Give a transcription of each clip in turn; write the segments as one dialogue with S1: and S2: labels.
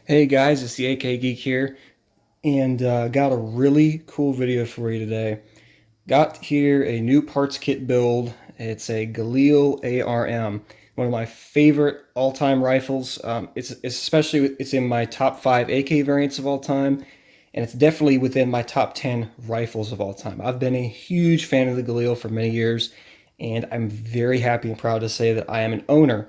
S1: Hey guys, it's the AK Geek here, and got a really cool video for you today. Got here a new parts kit build. It's a Galil ARM, one of my favorite all-time rifles. It's in my top 5 AK variants of all time, and it's definitely within my top 10 rifles of all time. I've been a huge fan of the Galil for many years, and I'm very happy and proud to say that I am an owner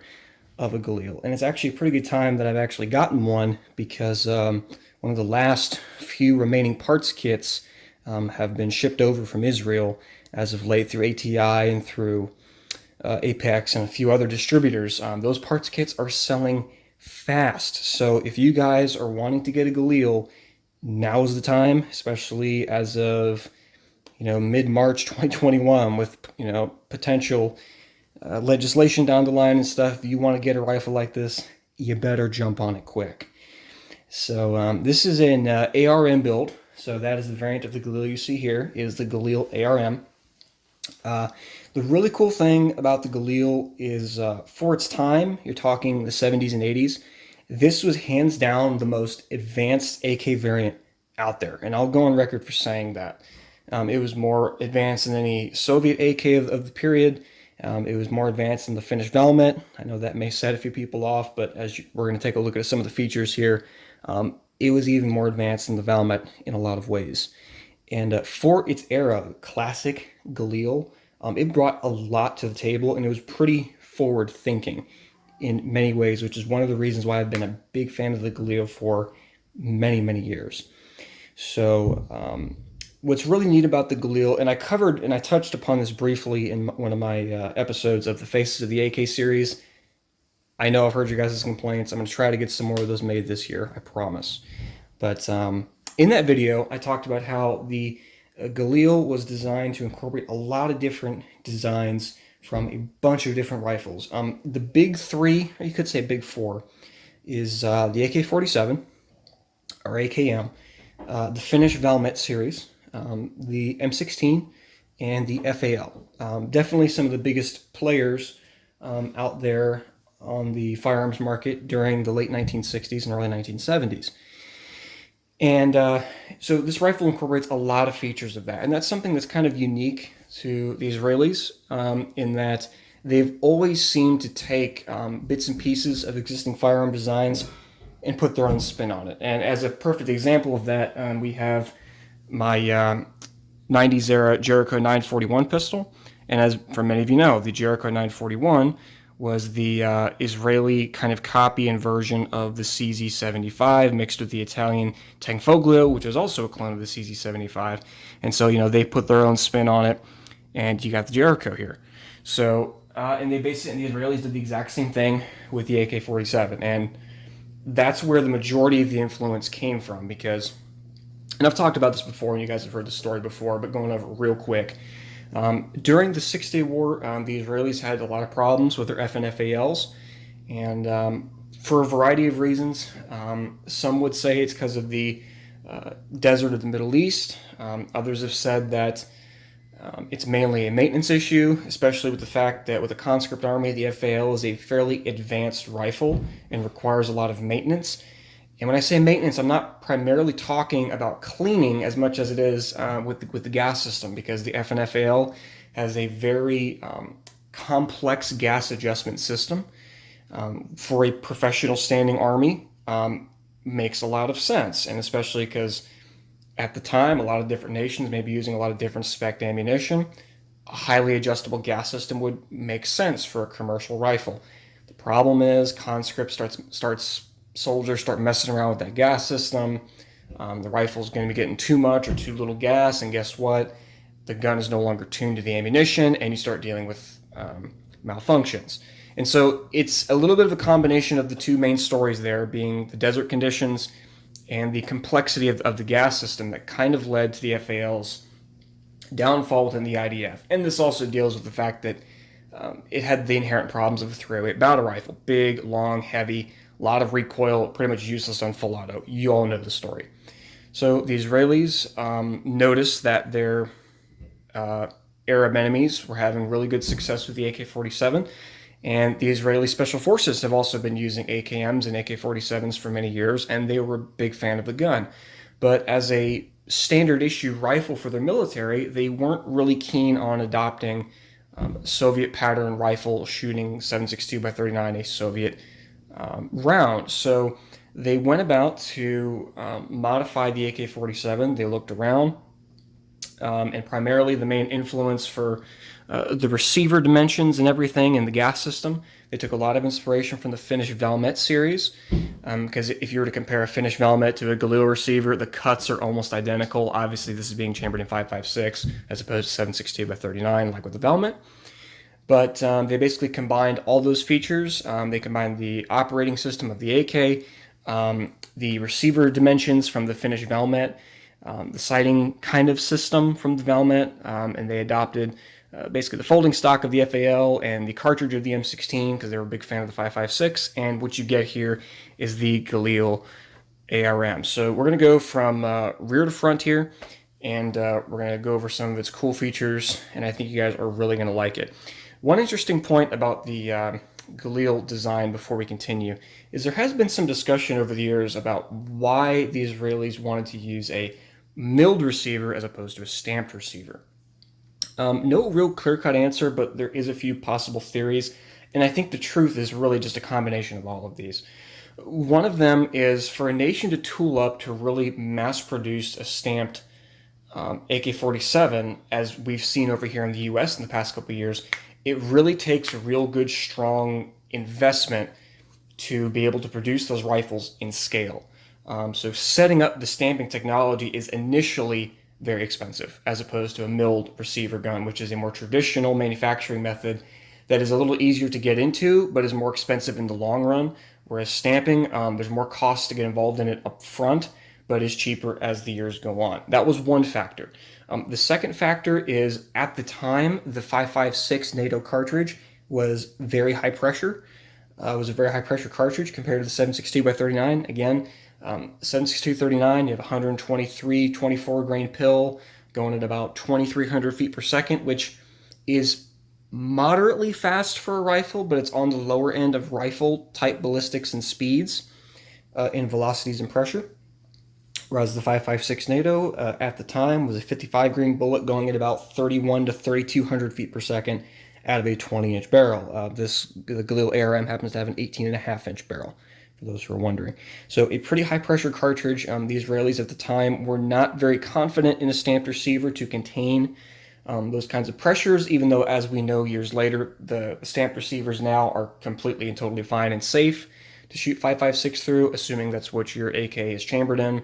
S1: of a Galil. And it's actually a pretty good time that I've actually gotten one because one of the last few remaining parts kits have been shipped over from Israel as of late through ATI and through Apex and a few other distributors. Those parts kits are selling fast. So if you guys are wanting to get a Galil, now is the time, especially as of mid-March 2021 with potential legislation down the line and stuff. If you want to get a rifle like this, you better jump on it quick. So this is an ARM build. So that is the variant of the Galil you see here is the Galil ARM. The really cool thing about the Galil is for its time, you're talking the 70s and 80s, this was hands down the most advanced AK variant out there. And I'll go on record for saying that. It was more advanced than any Soviet AK of the period. It was more advanced than the finished Velvet. I know that may set a few people off, but we're going to take a look at some of the features here, it was even more advanced than the Velvet in a lot of ways. And for its era, classic Galil, it brought a lot to the table, and it was pretty forward thinking in many ways, which is one of the reasons why I've been a big fan of the Galil for many, many years. So what's really neat about the Galil, and I touched upon this briefly in one of my episodes of the Faces of the AK series. I know I've heard your guys' complaints. I'm going to try to get some more of those made this year, I promise. But in that video, I talked about how the Galil was designed to incorporate a lot of different designs from a bunch of different rifles. The big three, or you could say big four, is the AK-47, or AKM, the finished Valmet series, the M16, and the FAL. Definitely some of the biggest players out there on the firearms market during the late 1960s and early 1970s. And so this rifle incorporates a lot of features of that. And that's something that's kind of unique to the Israelis in that they've always seemed to take bits and pieces of existing firearm designs and put their own spin on it. And as a perfect example of that, we have my 90s era Jericho 941 pistol. And as for many of you know, the Jericho 941 was the Israeli kind of copy and version of the CZ75 mixed with the Italian Tanfoglio, which is also a clone of the CZ75. And so, they put their own spin on it, and you got the Jericho here. So, and the Israelis did the exact same thing with the AK-47. And that's where the majority of the influence came from because, and I've talked about this before, and you guys have heard the story before, but going over it real quick. During the Six-Day War, the Israelis had a lot of problems with their FNFALs, and for a variety of reasons. Some would say it's because of the desert of the Middle East. Others have said that it's mainly a maintenance issue, especially with the fact that with the conscript army, the FAL is a fairly advanced rifle and requires a lot of maintenance. And when I say maintenance, I'm not primarily talking about cleaning as much as it is with the gas system, because the FNFAL has a very complex gas adjustment system. For a professional standing army, makes a lot of sense, and especially because at the time, a lot of different nations may be using a lot of different spec ammunition. A highly adjustable gas system would make sense for a commercial rifle. The problem is conscript soldiers start messing around with that gas system. The rifle's going to be getting too much or too little gas, and guess what? The gun is no longer tuned to the ammunition, and you start dealing with malfunctions. And so it's a little bit of a combination of the two main stories there, being the desert conditions and the complexity of the gas system that kind of led to the FAL's downfall within the IDF. And this also deals with the fact that it had the inherent problems of a 308 battle rifle. Big, long, heavy, a lot of recoil, pretty much useless on full auto. You all know the story. So the Israelis noticed that their Arab enemies were having really good success with the AK-47, And the Israeli Special Forces have also been using AKMs and AK-47s for many years, and they were a big fan of the gun. But as a standard issue rifle for their military, they weren't really keen on adopting Soviet pattern rifle shooting 7.62 by 39, a Soviet round. So they went about to modify the AK-47. They looked around, and primarily the main influence for the receiver dimensions and everything in the gas system. They took a lot of inspiration from the Finnish Valmet series, because if you were to compare a Finnish Valmet to a Galil receiver, the cuts are almost identical. Obviously, this is being chambered in 5.56 as opposed to 7.62 by 39, like with the Valmet. But they basically combined all those features. They combined the operating system of the AK, the receiver dimensions from the Finnish Valmet, the sighting kind of system from the Valmet, and they adopted basically the folding stock of the FAL and the cartridge of the M16 because they were a big fan of the 5.56. And what you get here is the Galil ARM. So we're going to go from rear to front here, and we're going to go over some of its cool features, and I think you guys are really going to like it. One interesting point about the Galil design before we continue is there has been some discussion over the years about why the Israelis wanted to use a milled receiver as opposed to a stamped receiver. No real clear-cut answer, but there is a few possible theories, and I think the truth is really just a combination of all of these. One of them is for a nation to tool up to really mass-produce a stamped AK-47, as we've seen over here in the U.S. in the past couple of years, it really takes a real good, strong investment to be able to produce those rifles in scale. So setting up the stamping technology is initially very expensive, as opposed to a milled receiver gun, which is a more traditional manufacturing method that is a little easier to get into, but is more expensive in the long run. Whereas stamping, there's more costs to get involved in it up front, but is cheaper as the years go on. That was one factor. The second factor is, at the time, the 5.56 NATO cartridge was very high pressure. It was a very high pressure cartridge compared to the 7.62 by 39. Again, 7.62-39, you have 123, 24 grain pill going at about 2,300 feet per second, which is moderately fast for a rifle, but it's on the lower end of rifle type ballistics and speeds in velocities and pressure. Whereas the 5.56 NATO at the time was a 55 grain bullet going at about 31 to 3,200 feet per second out of a 20-inch barrel. The Galil ARM happens to have an 18.5-inch barrel, for those who are wondering. So a pretty high-pressure cartridge. The Israelis at the time were not very confident in a stamped receiver to contain those kinds of pressures, even though, as we know years later, the stamped receivers now are completely and totally fine and safe to shoot 5.56 through, assuming that's what your AK is chambered in.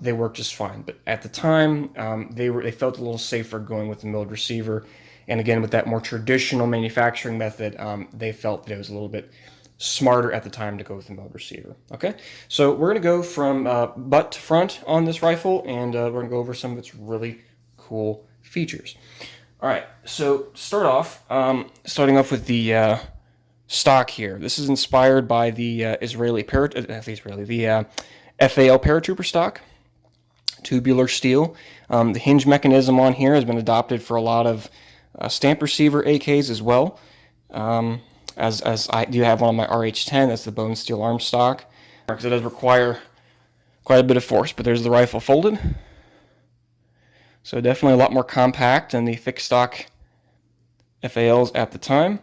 S1: They work just fine. But at the time, they felt a little safer going with the milled receiver. And again, with that more traditional manufacturing method, they felt that it was a little bit smarter at the time to go with the milled receiver. Okay, so we're going to go from butt to front on this rifle, and we're going to go over some of its really cool features. All right, so starting off with the stock here. This is inspired by the FAL paratrooper stock, tubular steel. The hinge mechanism on here has been adopted for a lot of stamp receiver AKs as well. As I do have one on my RH-10, that's the bone steel arm stock, because it does require quite a bit of force. But there's the rifle folded, so definitely a lot more compact than the thick stock FALs at the time.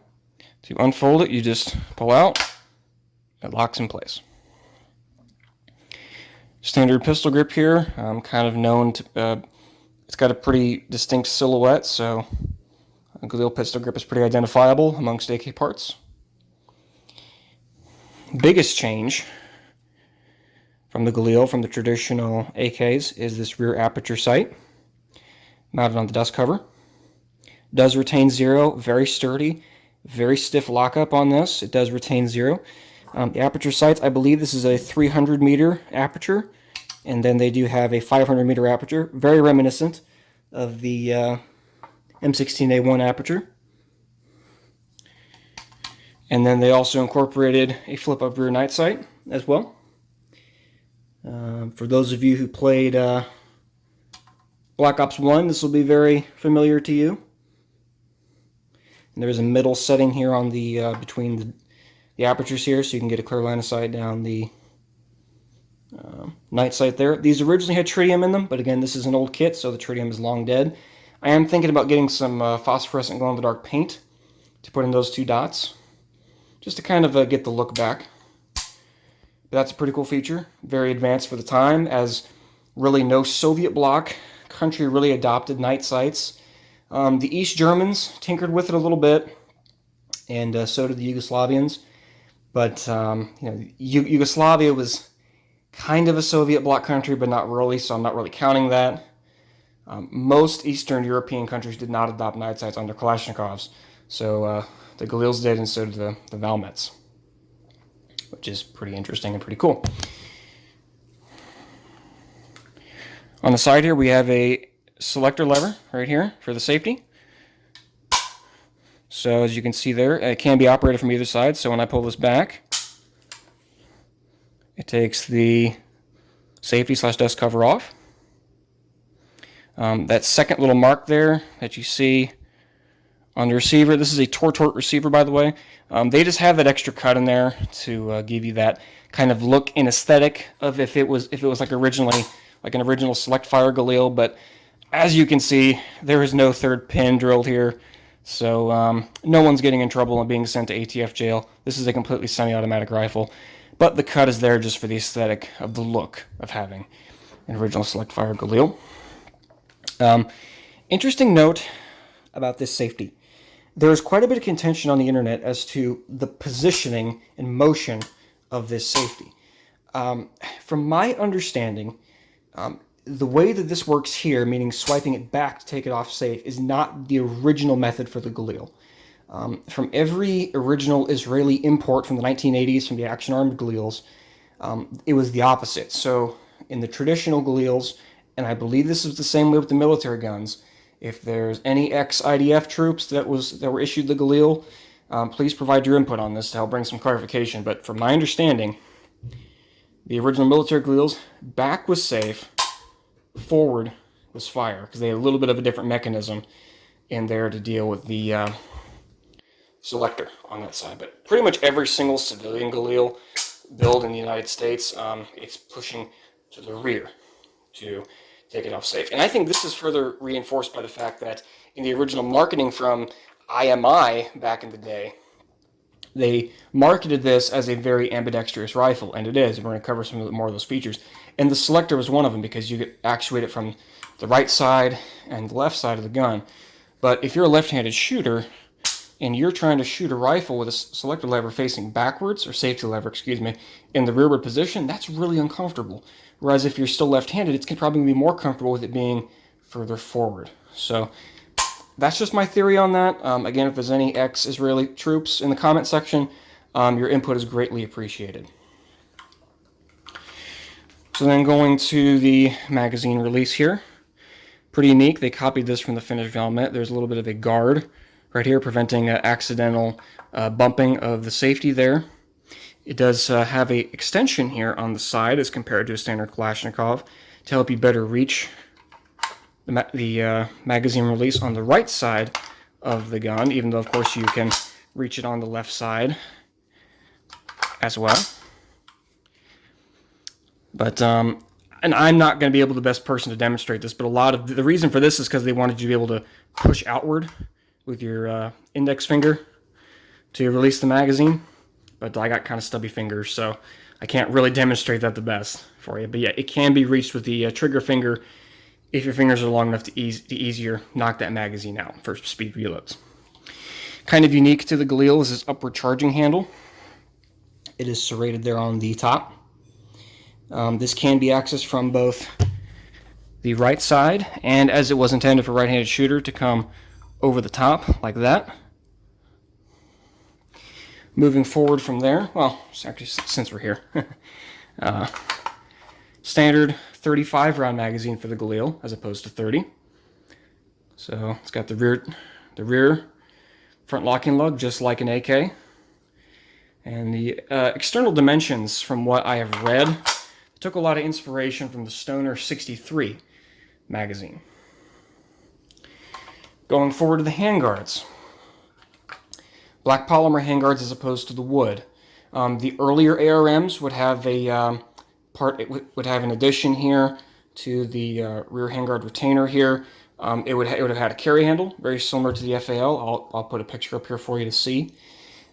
S1: To unfold it, you just pull out, it locks in place. Standard pistol grip here, kind of known to, it's got a pretty distinct silhouette, so a Galil pistol grip is pretty identifiable amongst AK parts. Biggest change from the Galil, from the traditional AKs, is this rear aperture sight mounted on the dust cover. Does retain zero, very sturdy, very stiff lockup on this. It does retain zero. The aperture sights, I believe this is a 300 meter aperture, and then they do have a 500 meter aperture, very reminiscent of the M16A1 aperture. And then they also incorporated a flip-up rear night sight as well. For those of you who played Black Ops 1, this will be very familiar to you. And there's a middle setting here on the between the apertures here, so you can get a clear line of sight down the night sight there. These originally had tritium in them, but again, this is an old kit, so the tritium is long dead. I am thinking about getting some phosphorescent glow-in-the-dark paint to put in those 2 dots, just to kind of get the look back. But that's a pretty cool feature, very advanced for the time, as really no Soviet bloc country really adopted night sights. The East Germans tinkered with it a little bit, and so did the Yugoslavians. But Yugoslavia was kind of a Soviet bloc country, but not really, so I'm not really counting that. Most Eastern European countries did not adopt night sights on their Kalashnikovs, so the Galils did, and so did the Valmets, which is pretty interesting and pretty cool. On the side here, we have a selector lever right here for the safety. So as you can see there, it can be operated from either side. So when I pull this back, it takes the safety/dust cover off. That second little mark there that you see on the receiver, this is a Tortort receiver, by the way. They just have that extra cut in there to give you that kind of look and aesthetic of if it was like originally like an original Select Fire Galil. But as you can see, there is no third pin drilled here, so no one's getting in trouble and being sent to ATF jail. This is a completely semi-automatic rifle, but the cut is there just for the aesthetic of the look of having an original Select Fire Galil. Interesting note about this safety. There is quite a bit of contention on the internet as to the positioning and motion of this safety. From my understanding, the way that this works here, meaning swiping it back to take it off safe, is not the original method for the Galil. From every original Israeli import from the 1980s, from the action-armed Galils, it was the opposite. So in the traditional Galils, and I believe this is the same way with the military guns, if there's any ex-IDF troops that were issued the Galil, please provide your input on this to help bring some clarification. But from my understanding, the original military Galils, back was safe, forward was fire, because they had a little bit of a different mechanism in there to deal with the selector on that side. But pretty much every single civilian Galil build in the United States, it's pushing to the rear to take it off safe. And I think this is further reinforced by the fact that in the original marketing from IMI back in the day, they marketed this as a very ambidextrous rifle, and it is. We're going to cover some more of those features. And the Selector was one of them, because you could actuate it from the right side and the left side of the gun. But if you're a left-handed shooter and you're trying to shoot a rifle with a selector lever facing backwards, or safety lever, excuse me, in the rearward position, that's really uncomfortable. Whereas if you're still left-handed, it's probably be more comfortable with it being further forward. So that's just my theory on that. Again, if there's any ex-Israeli troops in the comment section, your input is greatly appreciated. So then going to the magazine release here. Pretty unique. They copied this from the finished Valmet. There's a little bit of a guard right here preventing accidental bumping of the safety there. It does have a extension here on the side as compared to a standard Kalashnikov to help you better reach the magazine release on the right side of the gun, even though of course you can reach it on the left side as well. But and I'm not going to be able the best person to demonstrate this, but a lot of the reason for this is because they wanted you to be able to push outward with your index finger to release the magazine. But I got kind of stubby fingers, so I can't really demonstrate that the best for you. But yeah, it can be reached with the trigger finger if your fingers are long enough to easier knock that magazine out for speed reloads. Kind of unique to the Galil is this upward charging handle. It is serrated there on the top. This can be accessed from both the right side, and as it was intended for a right-handed shooter, to come over the top like that. Moving forward from there, well, actually, since we're here, standard 35 round magazine for the Galil as opposed to 30. So it's got the rear front locking lug just like an AK. And the external dimensions, from what I have read, took a lot of inspiration from the Stoner 63 magazine. Going forward to the handguards. black polymer handguards as opposed to the wood. The earlier ARMs would have a would have an addition here to the rear handguard retainer here. It would have had a carry handle, very similar to the FAL. I'll put a picture up here for you to see.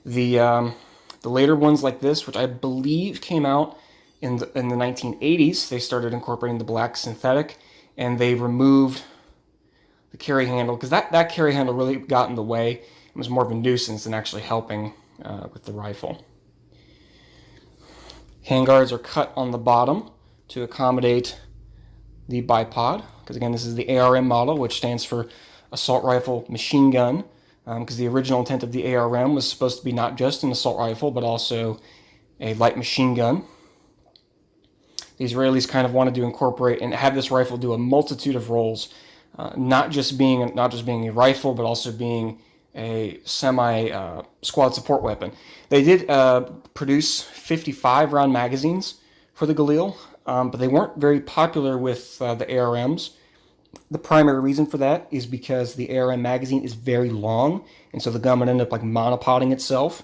S1: The later ones like this, which I believe came out in the 1980s, they started incorporating the black synthetic, and they removed the carry handle because that carry handle really got in the way. It was more of a nuisance than actually helping with the rifle. Handguards are cut on the bottom to accommodate the bipod, because again, this is the ARM model, which stands for Assault Rifle Machine Gun, because the original intent of the ARM was supposed to be not just an assault rifle, but also a light machine gun. The Israelis kind of wanted to incorporate and have this rifle do a multitude of roles, not just being a rifle, but also being a semi-squad support weapon. They did produce 55-round magazines for the Galil, but they weren't very popular with the ARMs. The primary reason for that is because the ARM magazine is very long, and so the gun would end up like monopoding itself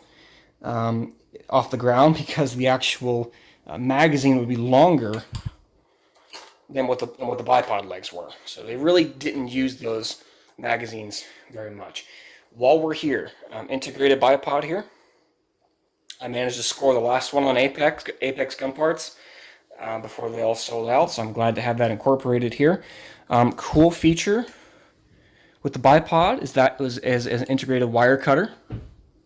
S1: off the ground because the actual magazine would be longer than what the bipod legs were. So they really didn't use those magazines very much. While we're here, integrated bipod here. I managed to score the last one on Apex gun parts before they all sold out, so I'm glad to have that incorporated here. Cool feature with the bipod is that it was as an integrated wire cutter.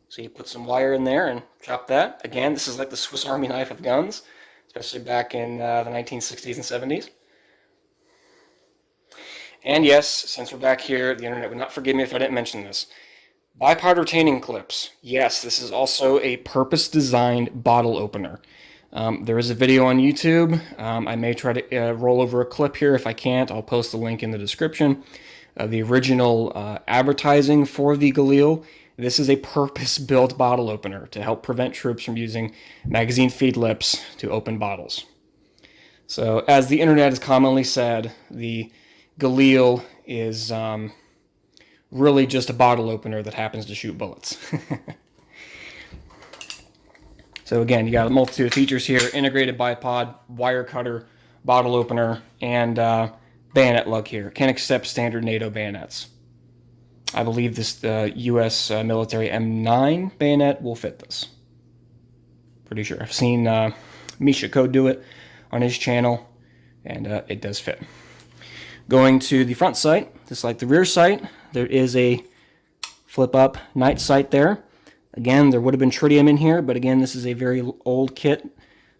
S1: So you put some wire in there and chop that. Again, this is like the Swiss Army knife of guns, especially back in the 1960s and 70s. And yes, since we're back here, the internet would not forgive me if I didn't mention this. Bipod retaining clips. Yes, this is also a purpose-designed bottle opener. There is a video on YouTube. I may try to roll over a clip here. If I can't, I'll post the link in the description. The original advertising for the Galil. This is a purpose-built bottle opener to help prevent troops from using magazine feed lips to open bottles. So, as the internet has commonly said, the Galil is really just a bottle opener that happens to shoot bullets. So again, you got a multitude of features here: integrated bipod, wire cutter, bottle opener, and bayonet lug here. Can accept standard NATO bayonets. I believe this U.S. military M9 bayonet will fit this. Pretty sure. I've seen Misha Code do it on his channel, and it does fit. Going to the front sight, just like the rear sight, there is a flip-up night sight there. Again, there would have been tritium in here, but again, this is a very old kit,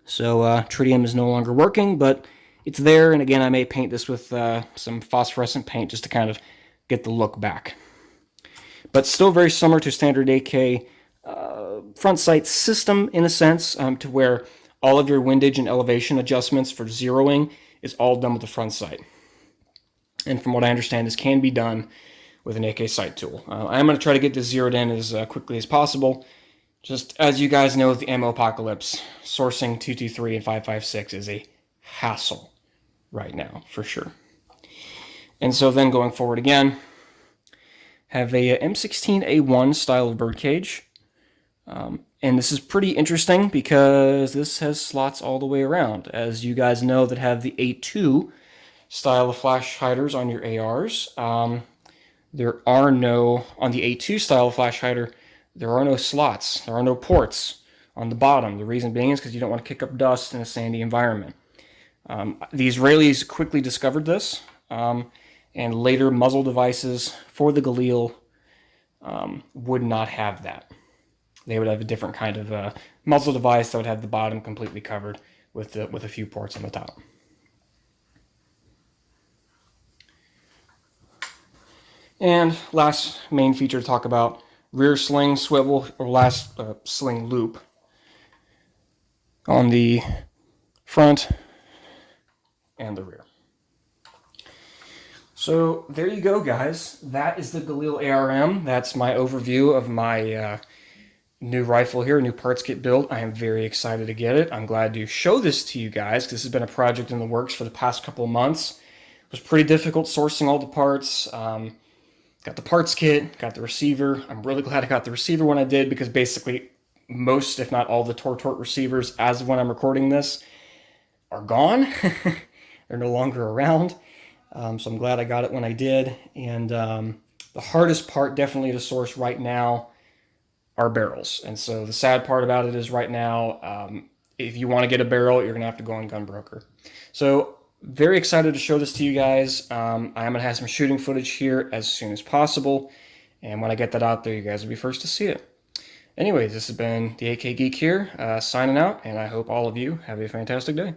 S1: so tritium is no longer working, but it's there, and again, I may paint this with some phosphorescent paint just to kind of get the look back. But still very similar to standard AK front sight system in a sense, to where all of your windage and elevation adjustments for zeroing is all done with the front sight. And from what I understand, this can be done with an AK sight tool. I'm going to try to get this zeroed in as quickly as possible. Just as you guys know, with the ammo apocalypse, sourcing 223 and 556 is a hassle right now, for sure. And so then going forward again, have a M16A1 style of birdcage. And this is pretty interesting because this has slots all the way around. As you guys know that have the A2 style of flash hiders on your ARs, there are no, on the A2 style of flash hider, there are no slots, there are no ports on the bottom. The reason being is because you don't want to kick up dust in a sandy environment. The Israelis quickly discovered this, and later muzzle devices for the Galil would not have that. They would have a different kind of muzzle device that would have the bottom completely covered with a few ports on the top. And last main feature to talk about, rear sling swivel, or last sling loop on the front and the rear. So there you go, guys. That is the Galil ARM. That's my overview of my new rifle here, new parts kit build. I am very excited to get it. I'm glad to show this to you guys. This has been a project in the works for the past couple of months. It was pretty difficult sourcing all the parts. got the parts kit, got the receiver. I'm really glad I got the receiver when I did, because basically most, if not all, the Tort receivers, as of when I'm recording this, are gone. They're no longer around. So I'm glad I got it when I did. And the hardest part definitely to source right now are barrels. And so the sad part about it is right now, if you want to get a barrel, you're going to have to go on Gunbroker. So very excited to show this to you guys. I'm going to have some shooting footage here as soon as possible. And when I get that out there, you guys will be first to see it. Anyways, this has been the AK Geek here, signing out, and I hope all of you have a fantastic day.